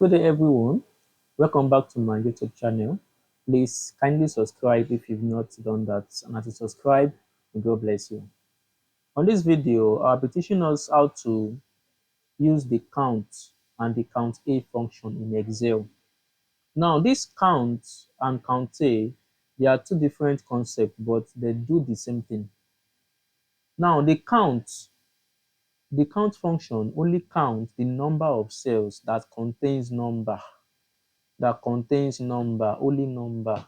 Good day, everyone. Welcome back to my YouTube channel. Please kindly subscribe if you've not done that. And as you subscribe, may God bless you. On this video, I'll be teaching us how to use the count and the count A function in Excel. Now, this count and count A, they are two different concepts, but they do the same thing. Now, the count function only counts the number of cells that contains number, only number.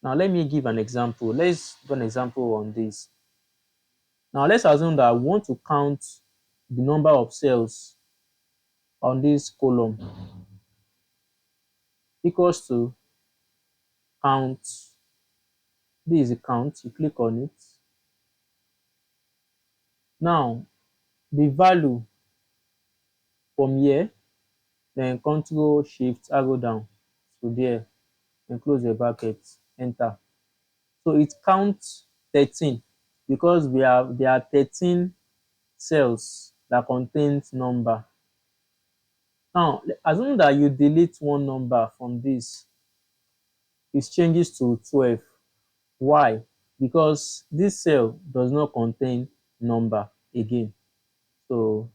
Now let me give an example. Let's do an example on this. Now let's assume that I want to count the number of cells on this column equals to count. This is the count. You click on it. Now the value from here, then Control Shift arrow down to there, and close the bracket, enter. So it counts 13 because there are 13 cells that contains number. Now, assume that you delete one number from this, it changes to 12. Why? Because this cell does not contain number again. So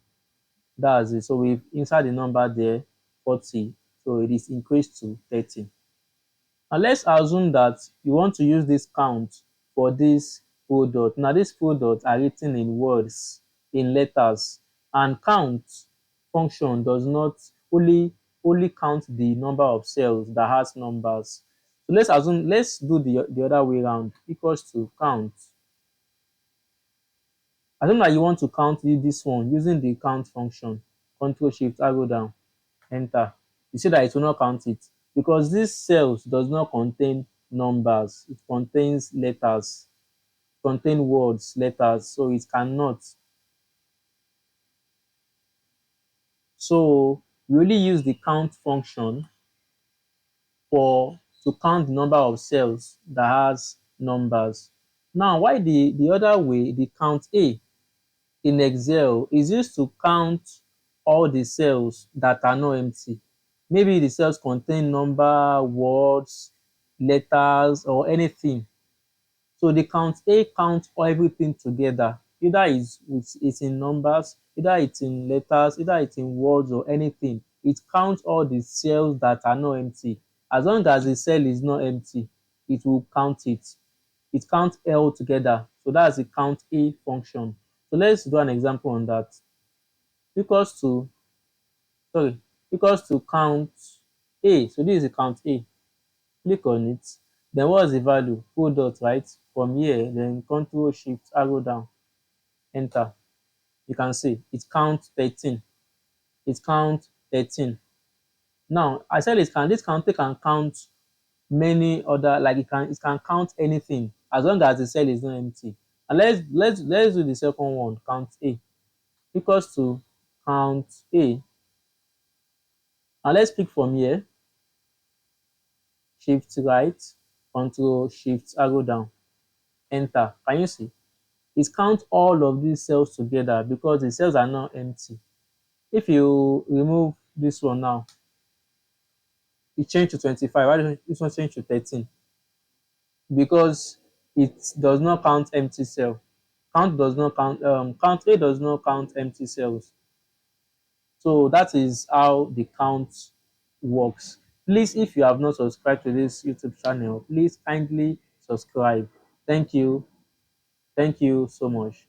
that's it. So we've inside the number there, 40. So it is increased to 30. Now let's assume that you want to use this count for this product. Now these products are written in words, in letters, and count function does not only count the number of cells that has numbers. So let's do the other way around, equals to count. Assume that you want to count this one using the count function. Control Shift arrow down, enter. You see that it will not count it because this cells does not contain numbers, it contains letters, contain words, letters, so it cannot. So we only use the count function to count the number of cells that has numbers. Now, why the other way, the count A in Excel is used to count all the cells that are not empty. Maybe the cells contain number, words, letters, or anything. So the count A counts everything together. Either it's in numbers, either it's in letters, either it's in words or anything. It counts all the cells that are not empty. As long as the cell is not empty, it will count it. It counts all together. So that's the count A function. So let's do an example on that. Equals to, sorry, equals to count A. So this is the count A. Click on it. Then what's the value? Product, right? From here, then Control Shift arrow down, enter. You can see it counts 13. It counts 13. Now I said this counter can count many other, like it can count anything as long as the cell is not empty. And let's do the second one, count A. Equals to count A. And let's pick from here, Shift right, Control Shift arrow down, enter. Can you see? It counts all of these cells together because the cells are now empty. If you remove this one now, it changed to 25. Why does this one change to 13? Because it does not count empty cell. Count A does not count empty cells. So that is how the count works. Please, if you have not subscribed to this YouTube channel, please kindly subscribe. Thank you. Thank you so much.